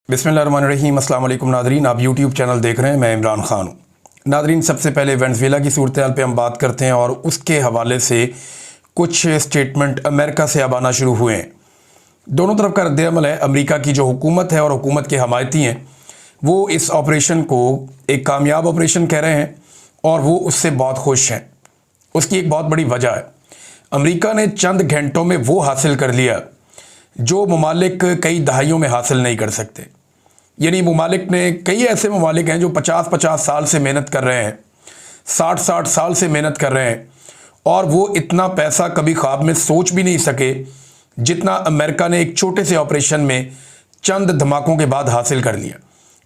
बिस्मिल्लाहिर्रहमानिर्रहीम। अस्सलाम वालेकुम नादरीन, आप यूट्यूब चैनल देख रहे हैं। मैं इमरान खान हूँ। नादरीन, सबसे पहले वेनेज़ुएला की सूरत हाल पे हम बात करते हैं और उसके हवाले से कुछ स्टेटमेंट अमेरिका से अब आना शुरू हुए हैं। दोनों तरफ का रद्द-ए-अमल है। अमेरिका की जो हुकूमत है और हुकूमत के हमायती हैं वो इस ऑपरेशन को एक कामयाब ऑपरेशन कह रहे हैं और वो उससे बहुत खुश हैं। उसकी एक बहुत बड़ी वजह है, अमेरिका ने चंद घंटों में वो हासिल कर लिया जो ममालिक कई दहाइयों में हासिल नहीं कर सकते। यानी ममालिक ने, कई ऐसे ममालिक हैं जो 50-50 साल से मेहनत कर रहे हैं, 60-60 साल से मेहनत कर रहे हैं और वो इतना पैसा कभी ख्वाब में सोच भी नहीं सके जितना अमेरिका ने एक छोटे से ऑपरेशन में चंद धमाकों के बाद हासिल कर लिया।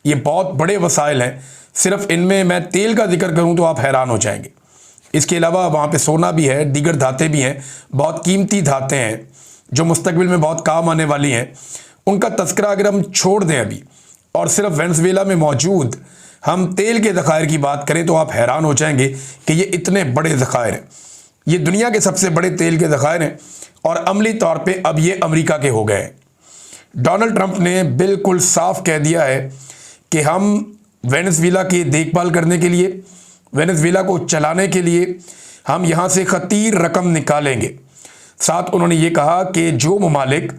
ये बहुत बड़े वसाइल हैं। सिर्फ इनमें मैं तेल का जिक्र करूं तो आप हैरान हो जाएंगे। इसके अलावा वहाँ पे सोना भी है, दीगर धातें भी हैं, बहुत कीमती धातें हैं जो मुस्तकबिल में बहुत काम आने वाली हैं। उनका तस्करा अगर हम छोड़ दें अभी और सिर्फ वेनेज़ुएला में मौजूद हम तेल के ज़खायर की बात करें तो आप हैरान हो जाएंगे कि ये इतने बड़े ज़खायर हैं। ये दुनिया के सबसे बड़े तेल के ज़खायर हैं और अमली तौर पे अब ये अमेरिका के हो गए हैं। डोनाल्ड ट्रंप ने बिल्कुल साफ कह दिया है कि हम वेनेज़ुएला की देखभाल करने के लिए, वेनेज़ुएला को चलाने के लिए हम यहाँ से खतीर रकम निकालेंगे। साथ उन्होंने ये कहा कि जो ममालिक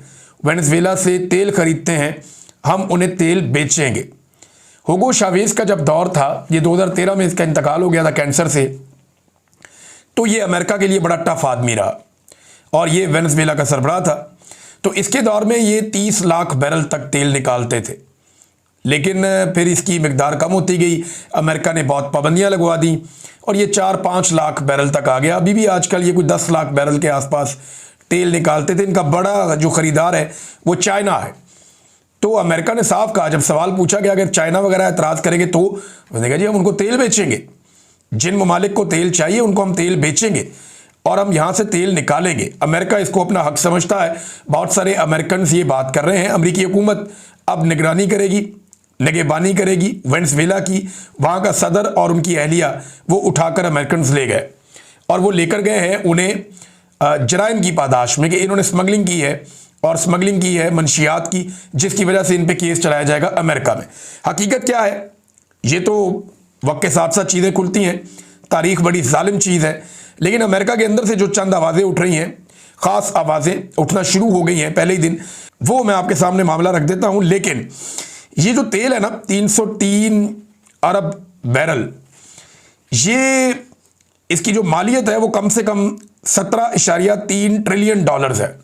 वेनेज़ुएला से तेल खरीदते हैं हम उन्हें तेल बेचेंगे। हुगो चावेज़ का जब दौर था, ये 2013 में इसका इंतकाल हो गया था कैंसर से, तो ये अमेरिका के लिए बड़ा टफ आदमी रहा और ये वेनेज़ुएला का सरबराह था। तो इसके दौर में ये 30 लाख बैरल तक तेल निकालते थे, लेकिन फिर इसकी मिकदार कम होती गई। अमेरिका ने बहुत पाबंदियां लगवा दी और ये 4-5 लाख बैरल तक आ गया। अभी भी आजकल ये कुछ 10 लाख बैरल के आसपास तेल निकालते थे। इनका बड़ा जो ख़रीदार है वो चाइना है। तो अमेरिका ने साफ कहा, जब सवाल पूछा कि अगर चाइना वगैरह एतराज़ करेंगे तो उसने कहा जी हम उनको तेल बेचेंगे। जिन ममालिक को तेल चाहिए उनको हम तेल बेचेंगे और हम यहाँ से तेल निकालेंगे। अमेरिका इसको अपना हक समझता है। बहुत सारे अमेरिकन ये बात कर रहे हैं। अमेरिकी हुकूमत अब निगरानी करेगी, निगहबानी करेगी वेनेज़ुएला की। वहाँ का सदर और उनकी अहलिया वो उठाकर अमेरिकन ले गए और वो लेकर गए हैं उन्हें जराइम की पादाश में कि इन्होंने स्मगलिंग की है और स्मगलिंग की है मंशियात की, जिसकी वजह से इन पे केस चलाया जाएगा अमेरिका में। हकीकत क्या है, ये तो वक्त के साथ साथ चीज़ें खुलती हैं। तारीख बड़ी जालिम चीज़ है, लेकिन अमेरिका के अंदर से जो चंद आवाज़ें उठ रही हैं, ख़ास आवाज़ें उठना शुरू हो गई हैं पहले ही दिन, वो मैं आपके सामने मामला रख देता हूँ। लेकिन ये जो तेल है ना, 303 अरब बैरल, ये इसकी जो मालियत है वो कम से कम 17.3 ट्रिलियन डॉलर्स है।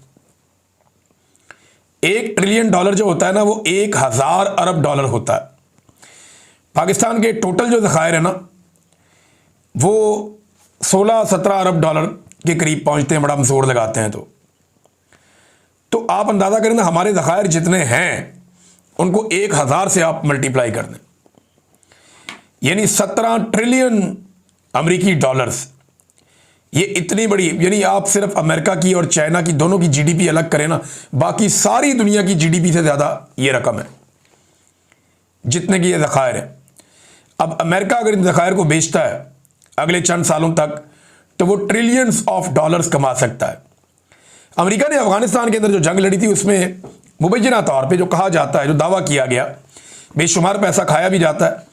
1 ट्रिलियन डॉलर जो होता है ना, वो 1000 अरब डॉलर होता है। पाकिस्तान के टोटल जो ज़खायर है ना, वो 16-17 अरब डॉलर के करीब पहुंचते हैं, बड़ा हम जोर लगाते हैं। तो आप अंदाज़ा करें ना, हमारे ज़खायर जितने हैं उनको 1000 से आप मल्टीप्लाई कर दें, यानी 17 ट्रिलियन अमेरिकी डॉलर्स। ये इतनी बड़ी, यानी आप सिर्फ अमेरिका की और चाइना की दोनों की जीडीपी अलग करें ना, बाकी सारी दुनिया की जीडीपी से ज़्यादा ये रकम है जितने की ये ज़खायर है। अब अमेरिका अगर इन ज़खायर को बेचता है अगले चंद सालों तक तो वो ट्रिलियंस ऑफ डॉलर्स कमा सकता है। अमेरिका ने अफगानिस्तान के अंदर जो जंग लड़ी थी उसमें मुबैना तौर पे जो कहा जाता है, जो दावा किया गया, बेशुमार पैसा खाया भी जाता है,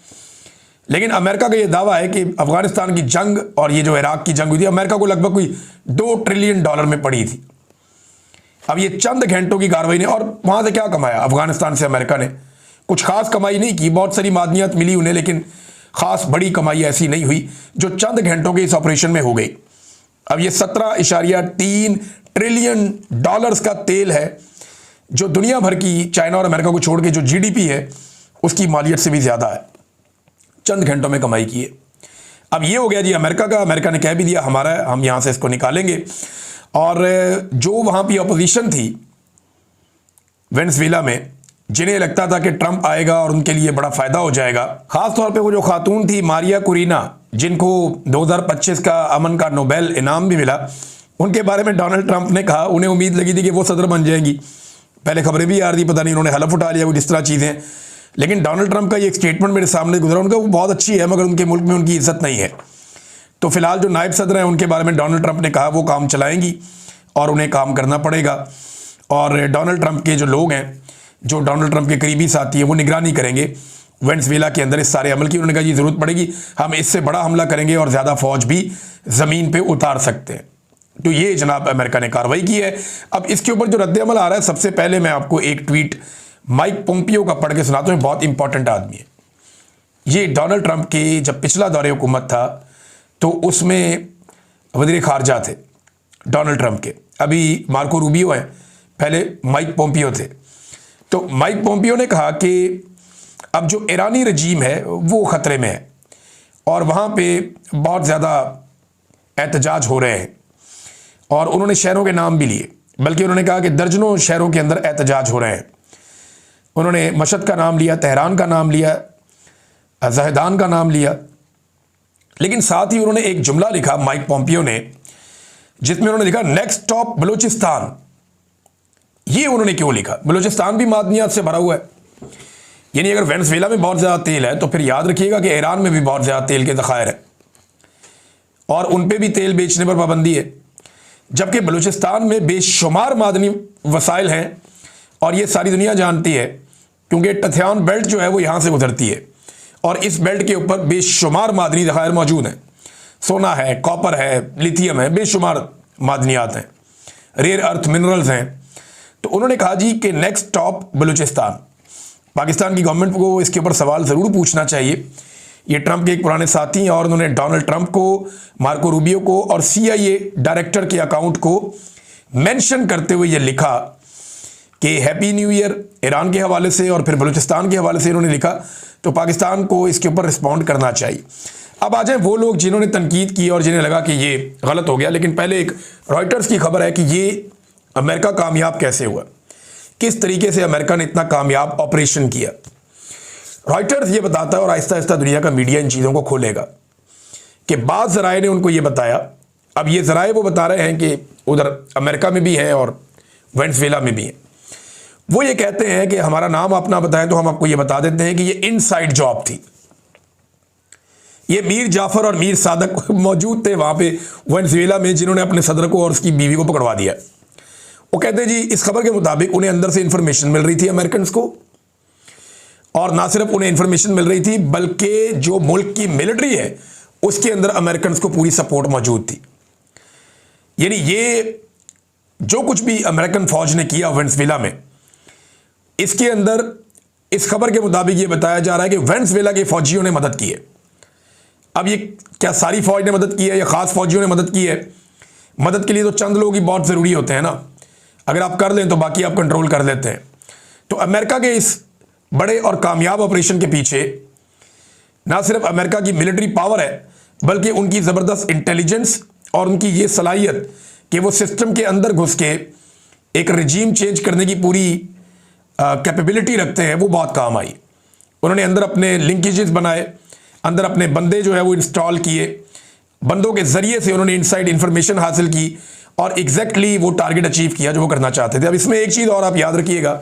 लेकिन अमेरिका का ये दावा है कि अफगानिस्तान की जंग और ये जो इराक की जंग हुई थी, अमेरिका को लगभग कोई 2 ट्रिलियन डॉलर में पड़ी थी। अब ये चंद घंटों की कार्रवाई ने, और वहाँ से क्या कमाया अफगानिस्तान से अमेरिका ने? कुछ खास कमाई नहीं की। बहुत सारी मादनियात मिली उन्हें, लेकिन खास बड़ी कमाई ऐसी नहीं हुई जो चंद घंटों के इस ऑपरेशन में हो गई। अब ये 17.3 ट्रिलियन डॉलर्स का तेल है जो दुनिया भर की, चाइना और अमेरिका को छोड़ के जो जीडीपी है उसकी मालियत से भी ज़्यादा है। चंद घंटों में कमाई की है। अब ये हो गया जी अमेरिका का। अमेरिका ने कह भी दिया हमारा है, हम यहाँ से इसको निकालेंगे। और जो वहाँ की अपोजिशन थी वेनेज़ुएला में, जिन्हें लगता था कि ट्रंप आएगा और उनके लिए बड़ा फ़ायदा हो जाएगा, ख़ास तौर पे वो जो खातून थी मारिया कुरीना, जिनको 2025 का अमन का नोबेल इनाम भी मिला, उनके बारे में डोनाल्ड ट्रंप ने कहा, उन्हें उम्मीद लगी थी कि वो सदर बन जाएंगी। पहले खबरें भी आ रही थी, पता नहीं उन्होंने हलफ उठा लिया कुछ इस तरह चीज़ें। लेकिन डोनाल्ड ट्रंप का ये एक स्टेटमेंट मेरे सामने गुजरा, उनका वो बहुत अच्छी है, मगर उनके मुल्क में उनकी इज्जत नहीं है। तो फिलहाल जो नायब सदर हैं उनके बारे में डोनाल्ड ट्रंप ने कहा वो काम चलाएंगी और उन्हें काम करना पड़ेगा। और डोनाल्ड ट्रंप के जो लोग हैं जो डोनाल्ड ट्रंप के करीबी साथी हैं वो निगरानी करेंगे वेनेजुएला के अंदर इस सारे अमल की। उन्होंने कहा ये ज़रूरत पड़ेगी हम इससे बड़ा हमला करेंगे और ज़्यादा फौज भी ज़मीन पे उतार सकते हैं। तो ये जनाब अमेरिका ने कार्रवाई की है। अब इसके ऊपर जो रद्द अमल आ रहा है, सबसे पहले मैं आपको एक ट्वीट माइक पोम्पियो का पढ़ के सुनाता हूँ। बहुत इंपॉर्टेंट आदमी है ये। डोनाल्ड ट्रंप के जब पिछला दौरे हुकूमत था तो उसमें वज़ीर ख़ारजा थे डोनाल्ड ट्रंप के, अभी मार्को रूबियो हैं, पहले माइक पोम्पियो थे। तो माइक पोम्पियो ने कहा कि अब जो ईरानी रजीम है वो ख़तरे में है और वहाँ पे बहुत ज़्यादा एहतजाज हो रहे हैं, और उन्होंने शहरों के नाम भी लिए, बल्कि उन्होंने कहा कि दर्जनों शहरों के अंदर एहतजाज हो रहे हैं। उन्होंने मशहद का नाम लिया, तेहरान का नाम लिया, ज़हदान का नाम लिया, लेकिन साथ ही उन्होंने एक जुमला लिखा माइक पोम्पियो ने, जिसमें उन्होंने लिखा नेक्स्ट स्टॉप बलूचिस्तान। ये उन्होंने क्यों लिखा? बलूचिस्तान भी मादनियात से भरा हुआ है, यानी अगर वेनेजुएला में बहुत ज़्यादा तेल है तो फिर याद रखिएगा कि ईरान में भी बहुत ज़्यादा तेल के ज़खायर है और उन पे भी तेल बेचने पर पाबंदी है, जबकि बलूचिस्तान में बेशुमार मादनी वसाइल हैं और ये सारी दुनिया जानती है क्योंकि टथियान बेल्ट जो है वो यहाँ से गुजरती है और इस बेल्ट के ऊपर बेशुमार मादनी ज़खायर मौजूद हैं। सोना है, कॉपर है, लिथियम है, बेशुमार मादनियात हैं, रेयर अर्थ मिनरल्स हैं। तो उन्होंने कहा जी कि नेक्स्ट स्टॉप बलूचिस्तान। पाकिस्तान की गवर्नमेंट को इसके ऊपर सवाल ज़रूर पूछना चाहिए। ये ट्रंप के एक पुराने साथी हैं और उन्होंने डोनाल्ड ट्रंप को, मार्को रूबियो को और CIA डायरेक्टर के अकाउंट को मेंशन करते हुए ये लिखा कि हैप्पी न्यू ईयर ईरान के हवाले से और फिर बलूचिस्तान के हवाले से इन्होंने लिखा। तो पाकिस्तान को इसके ऊपर रिस्पॉन्ड करना चाहिए। अब आ जाए वो लोग जिन्होंने तनकीद की और जिन्हें लगा कि ये गलत हो गया, लेकिन पहले एक रॉयटर्स की खबर है कि ये अमेरिका कामयाब कैसे हुआ, किस तरीके से अमेरिका ने इतना कामयाब ऑपरेशन किया। रॉयटर्स ये बताता है और आहिस्ता आहिस्ता दुनिया का मीडिया इन चीज़ों को खोलेगा कि बाद ज़राए ने उनको ये बताया। अब ये ज़राए वो बता रहे हैं कि उधर अमेरिका में भी हैं और वेनेजुएला में भी हैं। वो ये कहते हैं कि हमारा नाम आप ना बताएं तो हम आपको ये बता देते हैं कि ये इनसाइड जॉब थी। ये मीर जाफ़र और मीर सादक मौजूद थे वहाँ पे वेनेजुएला में, जिन्होंने अपने सदर को और उसकी बीवी को पकड़वा दिया। वो कहते हैं जी इस खबर के मुताबिक उन्हें अंदर से इंफॉर्मेशन मिल रही थी अमेरिकन को, और ना सिर्फ उन्हें इंफॉर्मेशन मिल रही थी बल्कि जो मुल्क की मिलिट्री है उसके अंदर अमेरिकन को पूरी सपोर्ट मौजूद थी। यानी ये जो कुछ भी अमेरिकन फौज ने किया वेनेजुएला में, इसके अंदर इस खबर के मुताबिक ये बताया जा रहा है कि वेनेजुएला के फौजियों ने मदद की है। अब ये क्या सारी फौज ने मदद की है या खास फौजियों ने मदद की है? मदद के लिए तो चंद लोग ही बहुत ज़रूरी होते हैं ना, अगर आप कर लें तो बाकी आप कंट्रोल कर लेते हैं। तो अमेरिका के इस बड़े और कामयाब ऑपरेशन के पीछे ना सिर्फ अमेरिका की मिलिट्री पावर है बल्कि उनकी ज़बरदस्त इंटेलिजेंस और उनकी ये सलाहियत कि वो सिस्टम के अंदर घुस के एक रजीम चेंज करने की पूरी कैपेबिलिटी रखते हैं, वो बहुत काम आई। उन्होंने अंदर अपने लिंकेजेस बनाए, अंदर अपने बंदे जो है वो इंस्टॉल किए, बंदों के ज़रिए से उन्होंने इनसाइड इंफॉर्मेशन हासिल की और एग्जैक्टली वो टारगेट अचीव किया जो वो करना चाहते थे। अब इसमें एक चीज़ और आप याद रखिएगा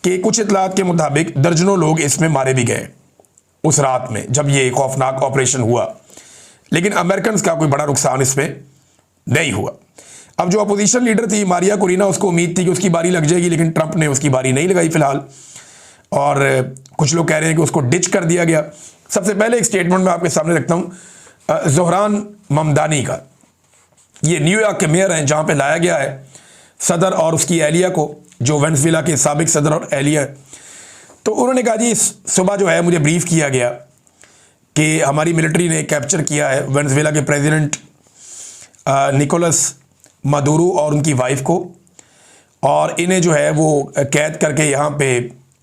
कि कुछ इतलात के मुताबिक दर्जनों लोग इसमें मारे भी गए उस रात में जब ये खौफनाक ऑपरेशन हुआ, लेकिन अमेरिकन का कोई बड़ा नुकसान इसमें नहीं हुआ। अब जो अपोजिशन लीडर थी मारिया कोरिना, उसको उम्मीद थी कि उसकी बारी लग जाएगी, लेकिन ट्रंप ने उसकी बारी नहीं लगाई फिलहाल, और कुछ लोग कह रहे हैं कि उसको डिच कर दिया गया। सबसे पहले एक स्टेटमेंट मैं आपके सामने रखता हूँ ज़ोहरान ममदानी का। ये न्यूयॉर्क के मेयर हैं जहाँ पे लाया गया है सदर और उसकी एहलिया को, जो वेनेजुएला के साबिक सदर और एहलिया है। तो उन्होंने कहा जी इस सुबह जो है मुझे ब्रीफ किया गया कि हमारी मिलिट्री ने कैप्चर किया है वेनेजुएला के प्रेसिडेंट निकोलस मादुरो और उनकी वाइफ को, और इन्हें जो है वो कैद करके यहाँ पे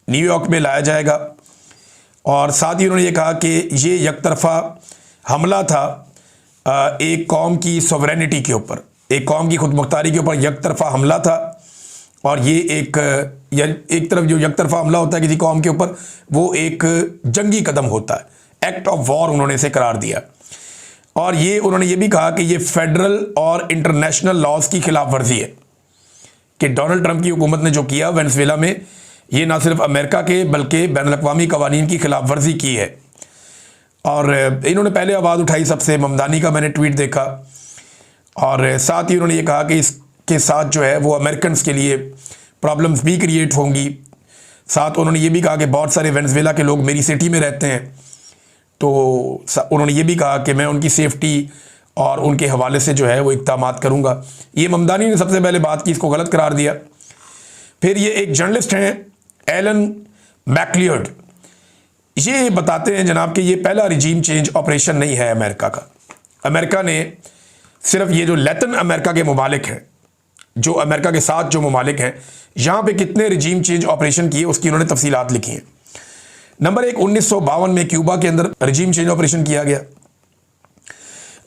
न्यूयॉर्क में लाया जाएगा। और साथ ही उन्होंने ये कहा कि ये यकतरफा हमला था एक कौम की सॉवरेनिटी के ऊपर, एक कौम की खुदमुख्तारी के ऊपर यकतरफा हमला था, और ये एक तरफ जो यकतरफा हमला होता है किसी कौम के ऊपर वो एक जंगी कदम होता है, एक्ट ऑफ वॉर उन्होंने इसे करार दिया। और ये उन्होंने ये भी कहा कि ये फेडरल और इंटरनेशनल लॉज की खिलाफ वर्जी है कि डोनाल्ड ट्रंप की हुकूमत ने जो किया वेनेजुएला में, ये ना सिर्फ अमेरिका के बल्कि बैनुल-अक़वामी कवानीन की खिलाफ वर्जी की है। और इन्होंने पहले आवाज़ उठाई सबसे, ममदानी का मैंने ट्वीट देखा, और साथ ही उन्होंने ये कहा कि इसके साथ जो है वो अमेरिकन के लिए प्रॉब्लम्स भी क्रिएट होंगी साथ उन्होंने ये भी कहा कि बहुत सारे वेनेजुएला के लोग मेरी सिटी में रहते हैं, तो उन्होंने ये भी कहा कि मैं उनकी सेफ्टी और उनके हवाले से जो है वो इक़दामात करूँगा। ये ममदानी ने सबसे पहले बात की, इसको गलत करार दिया। फिर ये एक जर्नलिस्ट हैं एलन मैकलियर्ड, ये बताते हैं जनाब कि ये पहला रिजीम चेंज ऑपरेशन नहीं है अमेरिका का। अमेरिका ने सिर्फ ये जो लैटिन अमेरिका के ममालिक हैं, जो अमेरिका के साथ जो ममालिक हैं, यहाँ पे कितने रिजीम चेंज ऑपरेशन किए उसकी उन्होंने तफसीलात लिखी हैं। नंबर 1, 1952 में क्यूबा के अंदर रिजीम चेंज ऑपरेशन किया गया।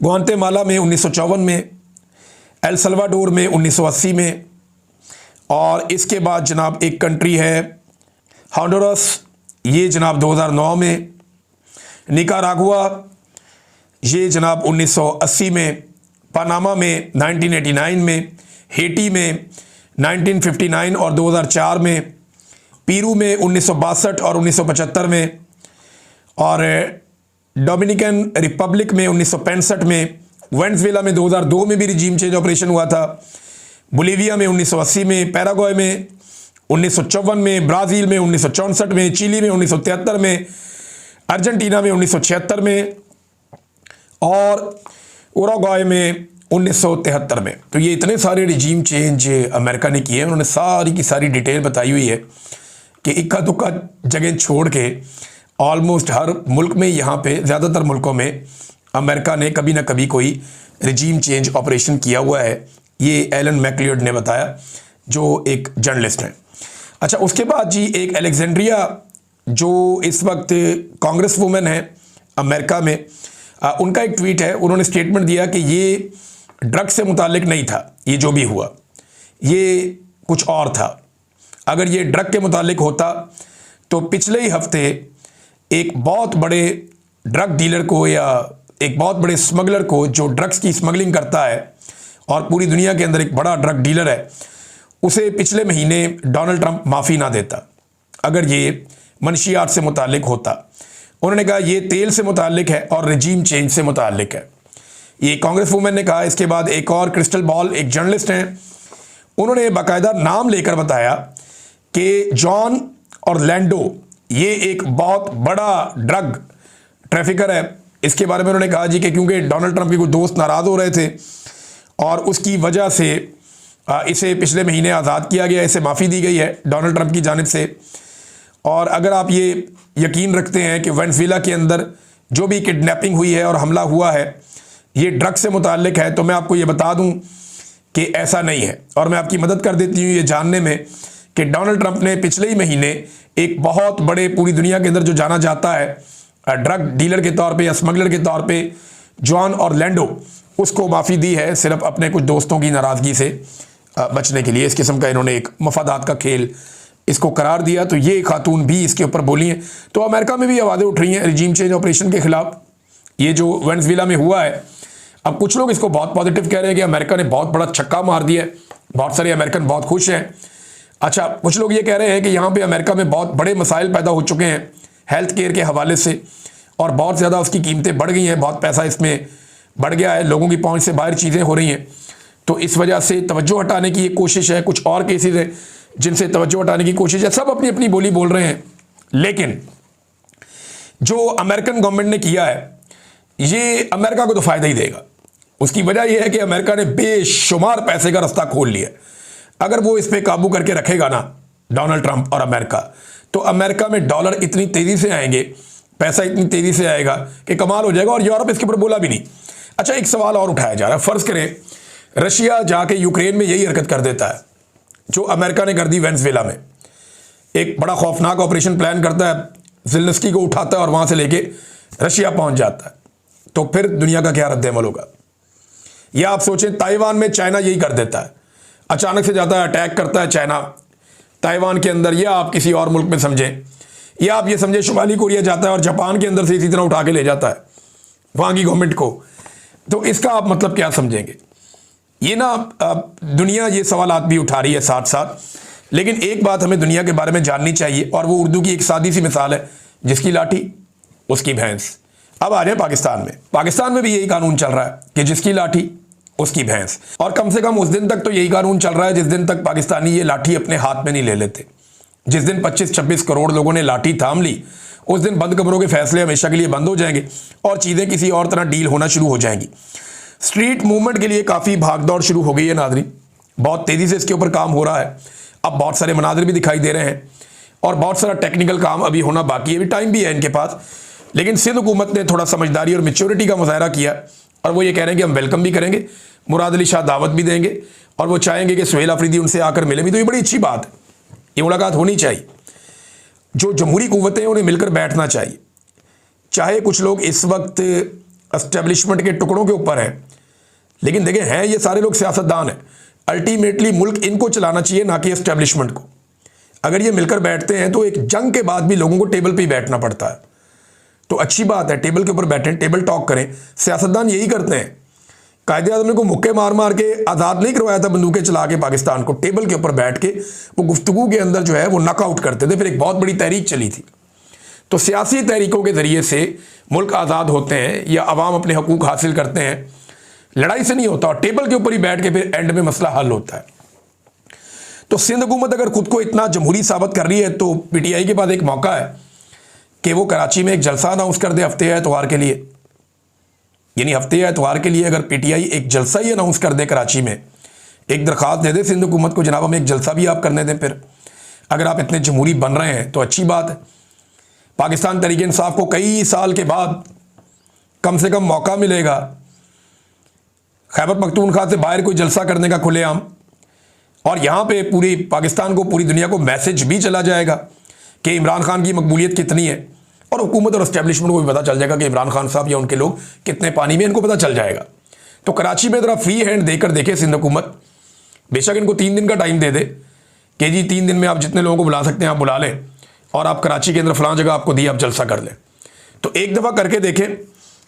ग्वाटेमाला में 1954 में, एल सल्वाडोर में 1980 में, और इसके बाद जनाब एक कंट्री है होंडुरास, ये जनाब 2009 में, निकारागुआ ये जनाब 1980 में, पनामा में 1989 में, हेटी में 1959 और 2004 में, पीरू में 1962 और 1975 में, और डोमिनिकन रिपब्लिक में 1965 में, वेनेजुएला में 2002 में भी रिजीम चेंज ऑपरेशन हुआ था, बोलीविया में 1980 में, पैराग्वे में 1954 में, ब्राज़ील में 1964 में, चिली में 1973 में, अर्जेंटीना में 1976 में और उरुग्वे में 1973 में। तो ये इतने सारे रिजीम चेंज अमेरिका ने किए हैं। उन्होंने सारी की सारी डिटेल बताई हुई है कि इक्का दुक्का जगह छोड़ के ऑलमोस्ट हर मुल्क में, यहाँ पे ज़्यादातर मुल्कों में अमेरिका ने कभी ना कभी कोई रिजीम चेंज ऑपरेशन किया हुआ है। ये एलन मैकलियर्ड ने बताया, जो एक जर्नलिस्ट हैं। अच्छा, उसके बाद जी एक अलेक्जेंड्रिया जो इस वक्त कांग्रेस वुमेन है अमेरिका में, उनका एक ट्वीट है। उन्होंने स्टेटमेंट दिया कि ये ड्रग्स से मुतालिक नहीं था, ये जो भी हुआ ये कुछ और था। अगर ये ड्रग के मुतालिक होता तो पिछले ही हफ्ते एक बहुत बड़े ड्रग डीलर को या एक बहुत बड़े स्मगलर को, जो ड्रग्स की स्मगलिंग करता है और पूरी दुनिया के अंदर एक बड़ा ड्रग डीलर है, उसे पिछले महीने डोनाल्ड ट्रंप माफ़ी ना देता अगर ये मनशियात से मुतालिक होता। उन्होंने कहा ये तेल से मुतालिक है और रिजीम चेंज से मुतालिक है, ये कांग्रेस वुमेन ने कहा। इसके बाद एक और क्रिस्टल बॉल एक जर्नलिस्ट हैं, उन्होंने बाकायदा नाम लेकर बताया कि जॉन ऑरलैंडो ये एक बहुत बड़ा ड्रग ट्रैफिकर है। इसके बारे में उन्होंने कहा जी कि क्योंकि डोनाल्ड ट्रंप के कुछ दोस्त नाराज़ हो रहे थे और उसकी वजह से इसे पिछले महीने आज़ाद किया गया, इसे माफ़ी दी गई है डोनाल्ड ट्रंप की जानिब से। और अगर आप ये यकीन रखते हैं कि वेनेजुएला के अंदर जो भी किडनैपिंग हुई है और हमला हुआ है ये ड्रग से मुताल्लिक है, तो मैं आपको ये बता दूं कि ऐसा नहीं है। और मैं आपकी मदद कर देती हूँ ये जानने में कि डोनाल्ड ट्रंप ने पिछले ही महीने एक बहुत बड़े, पूरी दुनिया के अंदर जो जाना जाता है ड्रग डीलर के तौर पे या स्मगलर के तौर पे, जॉन ऑरलैंडो, उसको माफ़ी दी है सिर्फ अपने कुछ दोस्तों की नाराज़गी से बचने के लिए। इस किस्म का इन्होंने एक मफादात का खेल इसको करार दिया। तो ये खातून भी इसके ऊपर बोली हैं। तो अमेरिका में भी आवाज़ें उठ रही हैं रिजीम चेंज ऑपरेशन के ख़िलाफ़, ये जो वेनेजुएला में हुआ है। अब कुछ लोग इसको बहुत पॉजिटिव कह रहे हैं कि अमेरिका ने बहुत बड़ा छक्का मार दिया है, बहुत सारे अमेरिकन बहुत खुश हैं। अच्छा, कुछ लोग ये कह रहे हैं कि यहाँ पे अमेरिका में बहुत बड़े मसाइल पैदा हो चुके हैं हेल्थ केयर के हवाले से, और बहुत ज़्यादा उसकी कीमतें बढ़ गई हैं, बहुत पैसा इसमें बढ़ गया है, लोगों की पहुँच से बाहर चीज़ें हो रही हैं। तो इस वजह से तवज्जो हटाने की एक कोशिश है। कुछ और केसेस हैं जिनसे तवज्जो हटाने की कोशिश है। सब अपनी अपनी बोली बोल रहे हैं, लेकिन जो अमेरिकन गवर्नमेंट ने किया है ये अमेरिका को तो फ़ायदा ही देगा। उसकी वजह यह है कि अमेरिका ने बेशुमार पैसे का रास्ता खोल लिया। अगर वो इस पर काबू करके रखेगा ना डोनाल्ड ट्रंप और अमेरिका, तो अमेरिका में डॉलर इतनी तेज़ी से आएंगे, पैसा इतनी तेज़ी से आएगा कि कमाल हो जाएगा। और यूरोप इसके ऊपर बोला भी नहीं। अच्छा, एक सवाल और उठाया जा रहा है, फ़र्ज़ करें रशिया जाके यूक्रेन में यही हरकत कर देता है जो अमेरिका ने कर दी वेनेजुएला में। एक बड़ा खौफनाक ऑपरेशन प्लान करता है, ज़ेलेंस्की को उठाता है और वहाँ से लेके रशिया पहुँच जाता है, तो फिर दुनिया का क्या रद्द-ए-अमल होगा? या आप सोचें ताइवान में चाइना यही कर देता है, अचानक से जाता है, अटैक करता है चाइना ताइवान के अंदर, या आप किसी और मुल्क में समझें, या आप ये समझें शुमाली कोरिया जाता है और जापान के अंदर से इसी तरह उठा के ले जाता है वहाँ की गवर्नमेंट को। तो इसका आप मतलब क्या समझेंगे? ये ना दुनिया ये सवालात भी उठा रही है साथ साथ। लेकिन एक बात हमें दुनिया के बारे में जाननी चाहिए, और वो उर्दू की एक सादी सी मिसाल है, जिसकी लाठी उसकी भैंस। अब आ जाए पाकिस्तान में। पाकिस्तान में भी यही कानून चल रहा है कि जिसकी लाठी उसकी भैंस, और कम से कम उस दिन तक तो यही कानून चल रहा है जिस दिन तक पाकिस्तानी ये लाठी अपने हाथ में नहीं ले लेते। जिस दिन 25-26 करोड़ लोगों ने लाठी थाम ली, उस दिन बंद कमरों के फैसले हमेशा के लिए बंद हो जाएंगे और चीज़ें किसी और तरह डील होना शुरू हो जाएंगी। स्ट्रीट मूवमेंट के लिए काफ़ी भागदौड़ शुरू हो गई है नाज़रीन, बहुत तेज़ी से इसके ऊपर काम हो रहा है। अब बहुत सारे मनाज़िर भी दिखाई दे रहे हैं और बहुत सारा टेक्निकल काम अभी होना बाकी है, अभी टाइम भी है इनके पास। लेकिन सिंध हुकूमत ने थोड़ा समझदारी और मैच्योरिटी का मुजाहरा किया और वो ये कह रहे हैं कि हम वेलकम भी करेंगे, मुराद अली शाह दावत भी देंगे और वो चाहेंगे कि सुहेल अफरीदी उनसे आकर मिले भी। तो ये बड़ी अच्छी बात है, ये मुलाकात होनी चाहिए। जो जमहूरी कुव्वतें हैं उन्हें मिलकर बैठना चाहिए। चाहे कुछ लोग इस वक्त एस्टेब्लिशमेंट के टुकड़ों के ऊपर हैं, लेकिन देखें हैं ये सारे लोग सियासतदान हैं। अल्टीमेटली मुल्क इनको चलाना चाहिए, ना कि एस्टेब्लिशमेंट को। अगर ये मिलकर बैठते हैं तो एक जंग के बाद भी लोगों को टेबल पे ही बैठना पड़ता है, तो अच्छी बात है, टेबल के ऊपर बैठें, टेबल टॉक करें। सियासतदान यही करते हैं। कायदे-ए-आज़म ने को मुक्के मार मार के आज़ाद नहीं करवाया था बंदूकें चला के पाकिस्तान को, टेबल के ऊपर बैठ के वो गुफ्तगू के अंदर जो है वो नॉकआउट करते थे, फिर एक बहुत बड़ी तहरीक चली थी। तो सियासी तहरीकों के ज़रिए से मुल्क आज़ाद होते हैं या अवाम अपने हकूक़ हासिल करते हैं, लड़ाई से नहीं होता, और टेबल के ऊपर ही बैठ के फिर एंड में मसला हल होता है। तो सिंध हुकूमत अगर खुद को इतना जमहूरी साबित कर रही है तो पीटीआई के पास एक मौका है कि वो कराची में एक जलसा अनाउंस कर दे हफ्ते या एतवार के लिए। यानी हफ्ते या एतवार के लिए अगर पीटीआई एक जलसा ही अनाउंस कर दे कराची में, एक दरख्वास्त दे दे सिंध हुकूमत को, जनाब हमें एक जलसा भी आप करने दें, फिर अगर आप इतने जमहूरी बन रहे हैं तो अच्छी बात है। पाकिस्तान तहरीक इंसाफ को कई साल के बाद कम से कम मौका मिलेगा खैबर पख्तूनख्वा से बाहर कोई जलसा करने का खुलेआम, और यहाँ पे पूरी पाकिस्तान को, पूरी दुनिया को मैसेज भी चला जाएगा कि इमरान खान की मकबूलियत कितनी है, और हुकूमत और एस्टेब्लिशमेंट को भी पता चल जाएगा कि इमरान खान साहब या उनके लोग कितने पानी में, इनको पता चल जाएगा। तो कराची में ज़रा फ्री हैंड देकर देखे सिंध हुकूमत, बेशक इनको 3 दिन का टाइम दे दे कि जी 3 दिन में आप जितने लोगों को बुला सकते हैं आप बुला लें, और आप कराची के अंदर फलां जगह आपको दी, आप जलसा कर लें। तो एक दफ़ा करके देखें,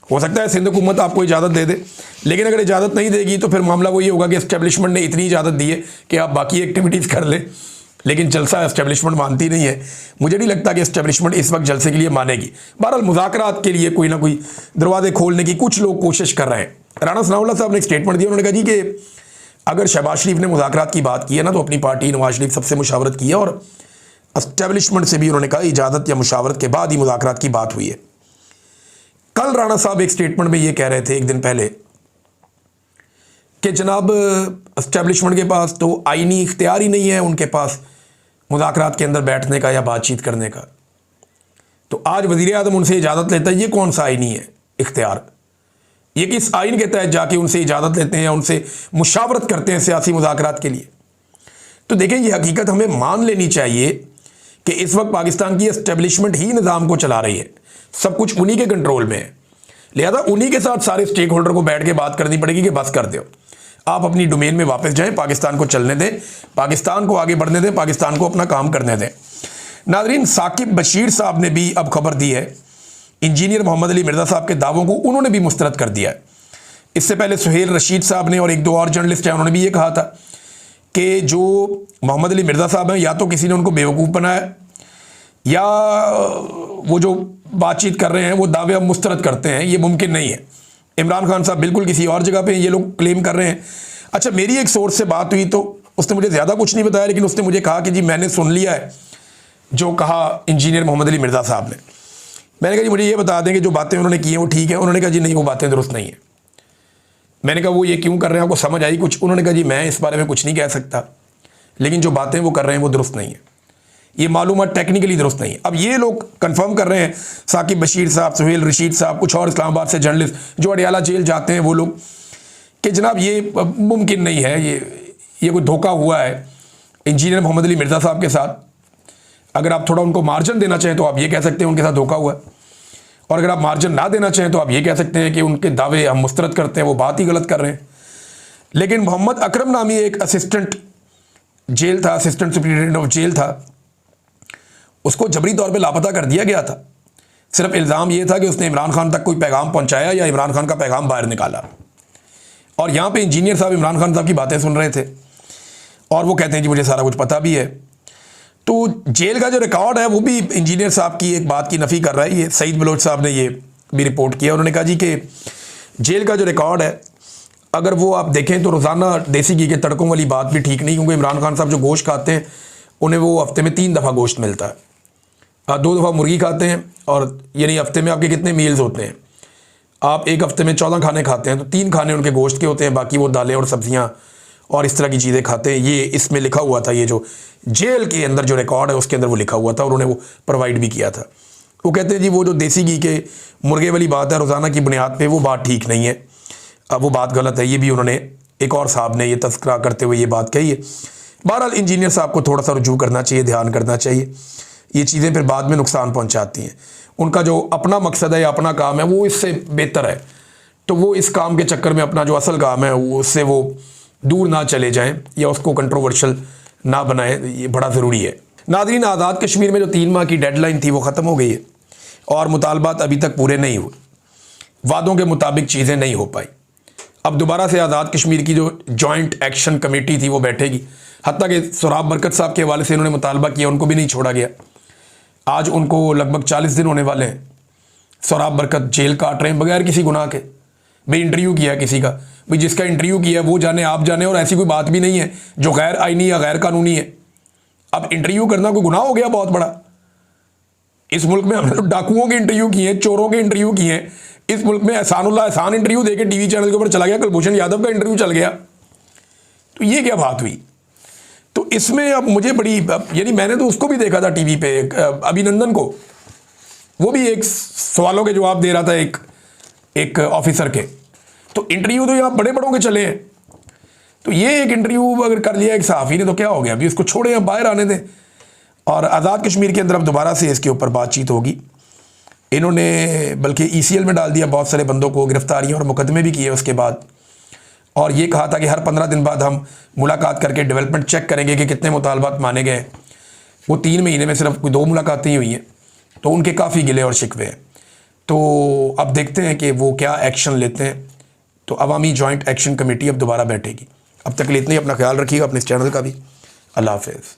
हो सकता है सिंध हुकूमत आपको इजाज़त दे दे। लेकिन अगर इजाज़त नहीं देगी तो फिर मामला वही होगा कि एस्टेब्लिशमेंट ने इतनी इजाज़त दी है कि आप बाकी एक्टिविटीज़ कर लें, लेकिन जलसा एस्टेब्लिशमेंट मानती नहीं है। मुझे नहीं लगता कि एस्टेब्लिशमेंट इस वक्त जलसे के लिए मानेगी। बहरहाल मुज़ाकरात के लिए कोई ना कोई दरवाजे खोलने की कुछ लोग कोशिश कर रहे हैं। राना सनाउल्लाह साहब ने एक स्टेटमेंट दिया, उन्होंने कहा जी कि अगर शहबाज शरीफ ने मुज़ाकरात की बात की है ना, तो अपनी पार्टी नवाज शरीफ सबसे मुशावरत की है, और एस्टेब्लिशमेंट से भी उन्होंने कहा इजाज़त या मुशावरत के बाद ही मुज़ाकरात की बात हुई है। कल राणा साहब एक स्टेटमेंट में ये कह रहे थे एक दिन पहले कि जनाब एस्टेब्लिशमेंट के पास तो आईनी इख्तियार ही नहीं है उनके पास मुज़ाकरात के अंदर बैठने का या बातचीत करने का। तो आज वज़ीर आज़म उनसे इजाज़त लेता है, ये कौन सा आईनी है इख्तियार? ये किस आइन के तहत जाके उनसे इजाज़त लेते हैं या उनसे मुशावरत करते हैं सियासी मुज़ाकरात के लिए? तो देखें, ये हकीकत हमें मान लेनी चाहिए कि इस वक्त पाकिस्तान की एस्टेब्लिशमेंट ही निज़ाम को चला रही है, सब कुछ उन्हीं के कंट्रोल में है। लिहाजा उन्हीं के साथ सारे स्टेक होल्डर को बैठ के बात करनी पड़ेगी कि बस कर दो, आप अपनी डोमेन में वापस जाएं, पाकिस्तान को चलने दें, पाकिस्तान को आगे बढ़ने दें, पाकिस्तान को अपना काम करने दें। नाज़रीन, साकिब बशीर साहब ने भी अब खबर दी है, इंजीनियर मोहम्मद अली मिर्ज़ा साहब के दावों को उन्होंने भी मुस्तरद कर दिया है। इससे पहले सुहेल रशीद साहब ने और 1-2 और जर्नलिस्ट हैं, उन्होंने भी ये कहा था कि जो मोहम्मद अली मिर्ज़ा साहब हैं, या तो किसी ने उनको बेवकूफ़ बनाया, या वो जो बातचीत कर रहे हैं वो दावे अब मुस्तरद करते हैं, ये मुमकिन नहीं है। इमरान खान साहब बिल्कुल किसी और जगह पे ये लोग क्लेम कर रहे हैं। अच्छा, मेरी एक सोर्स से बात हुई तो उसने मुझे ज़्यादा कुछ नहीं बताया, लेकिन उसने मुझे कहा कि जी मैंने सुन लिया है जो कहा इंजीनियर मोहम्मद अली मिर्ज़ा साहब ने। मैंने कहा जी मुझे ये बता दें कि जो बातें उन्होंने की हैं वो ठीक है? उन्होंने कहा जी नहीं, वो बातें दुरुस्त नहीं है। मैंने कहा वो ये क्यों कर रहे हैं, आपको समझ आई कुछ? उन्होंने कहा जी मैं इस बारे में कुछ नहीं कह सकता, लेकिन जो बातें वो कर रहे हैं वो दुरुस्त नहीं है, ये मालूमात टेक्निकली दुरुस्त नहीं है। अब ये लोग कंफर्म कर रहे हैं, साकिब बशीर साहब, सुहेल रशीद साहब, कुछ और इस्लामाबाद से जर्नलिस्ट जो अडियाला जेल जाते हैं वो लोग, कि जनाब ये मुमकिन नहीं है, ये कोई धोखा हुआ है इंजीनियर मोहम्मद अली मिर्ज़ा साहब के साथ। अगर आप थोड़ा उनको मार्जिन देना चाहें तो आप ये कह सकते हैं उनके साथ धोखा हुआ है, और अगर आप मार्जिन ना देना चाहें तो आप ये कह सकते हैं कि उनके दावे हम मुस्तरद करते हैं, वो बात ही गलत कर रहे हैं। लेकिन मोहम्मद अकरम नामी एक असिस्टेंट जेल था, असिस्टेंट सुप्रिटेंडेंट ऑफ जेल था, उसको जबरी तौर पे लापता कर दिया गया था। सिर्फ इल्ज़ाम ये था कि उसने इमरान खान तक कोई पैगाम पहुंचाया या इमरान खान का पैगाम बाहर निकाला। और यहाँ पे इंजीनियर साहब इमरान खान साहब की बातें सुन रहे थे और वो कहते हैं जी मुझे सारा कुछ पता भी है। तो जेल का जो रिकॉर्ड है वो भी इंजीनियर साहब की एक बात की नफ़ी कर रहा है। ये सईद बलोच साहब ने ये भी रिपोर्ट किया। उन्होंने कहा जी कि जेल का जो रिकॉर्ड है अगर वो आप देखें तो रोज़ाना देसी घी के तड़कों वाली बात भी ठीक नहीं, क्योंकि इमरान खान साहब जो गोश्त खाते हैं उन्हें वो हफ्ते में 3 दफ़ा गोश्त मिलता है। 2 दफ़ा मुर्गी खाते हैं, और यानी हफ्ते में आपके कितने मील्स होते हैं, आप एक हफ्ते में 14 खाने खाते हैं, तो 3 खाने उनके गोश्त के होते हैं, बाकी वो दालें और सब्जियां और इस तरह की चीज़ें खाते हैं। ये इसमें लिखा हुआ था, ये जो जेल के अंदर जो रिकॉर्ड है उसके अंदर वो लिखा हुआ था, और उन्हें वो प्रोवाइड भी किया था। वो कहते हैं जी वो जो देसी घी के मुर्गे वाली बात है रोज़ाना की बुनियाद पे, वो बात ठीक नहीं है, अब वो बात गलत है। ये भी उन्होंने एक और साहब ने ये तस्करा करते हुए ये बात कही है। बहरहाल इंजीनियर साहब को थोड़ा सा रुजू करना चाहिए, ध्यान करना चाहिए। ये चीज़ें फिर बाद में नुकसान पहुंचाती हैं। उनका जो अपना मकसद है या अपना काम है वो इससे बेहतर है, तो वो इस काम के चक्कर में अपना जो असल काम है उससे वो दूर ना चले जाएं या उसको कंट्रोवर्शियल ना बनाएं, ये बड़ा ज़रूरी है। नाज़रीन, आज़ाद कश्मीर में जो 3 माह की डेडलाइन थी वो ख़त्म हो गई है, और मुतालबात अभी तक पूरे नहीं हुए, वादों के मुताबिक चीज़ें नहीं हो पाई। अब दोबारा से आज़ाद कश्मीर की जो जॉइंट एक्शन कमेटी थी वो बैठेगी। हत्ता कि सोराब बरकत साहब के हवाले से इन्होंने मुतालबा किया, उनको भी नहीं छोड़ा गया। आज उनको लगभग 40 दिन होने वाले हैं। सोराब बरकत जेल काट रहे हैं बगैर किसी गुनाह के। भाई इंटरव्यू किया किसी का, भाई जिसका इंटरव्यू किया वो जाने आप जाने, और ऐसी कोई बात भी नहीं है जो गैर आईनी या गैर कानूनी है। अब इंटरव्यू करना कोई गुनाह हो गया बहुत बड़ा? इस मुल्क में हमने तो डाकुओं के इंटरव्यू किए, चोरों के इंटरव्यू किए। इस मुल्क में एहसान इंटरव्यू देके टीवी चैनल के ऊपर चला गया, कुलभूषण यादव का इंटरव्यू चल गया। तो ये क्या बात हुई? तो इसमें अब मुझे बड़ी, यानी मैंने तो उसको भी देखा था टीवी पे, अभिनंदन को, वो भी एक सवालों के जवाब दे रहा था एक ऑफिसर के। तो इंटरव्यू तो यहाँ बड़े बड़ों के चले हैं, तो ये एक इंटरव्यू अगर कर लिया एक सहाफ़ी ने तो क्या हो गया? अभी उसको छोड़े, अब बाहर आने दें। और आज़ाद कश्मीर के अंदर अब दोबारा से इसके ऊपर बातचीत होगी। इन्होंने बल्कि ECL में डाल दिया, बहुत सारे बंदों को गिरफ्तारियाँ और मुकदमे भी किए उसके बाद, और ये कहा था कि हर 15 दिन बाद हम मुलाकात करके डेवलपमेंट चेक करेंगे कि कितने मुतालबात माने गए। वो 3 महीने में सिर्फ कोई 2 मुलाकातें ही हुई हैं, तो उनके काफ़ी गिले और शिकवे हैं। तो अब देखते हैं कि वो क्या एक्शन लेते हैं। तो अवामी जॉइंट एक्शन कमेटी अब दोबारा बैठेगी। अब तक के लिए इतना ही। अपना ख्याल रखिएगा, अपने इस चैनल का भी। अल्लाह हाफ़िज़।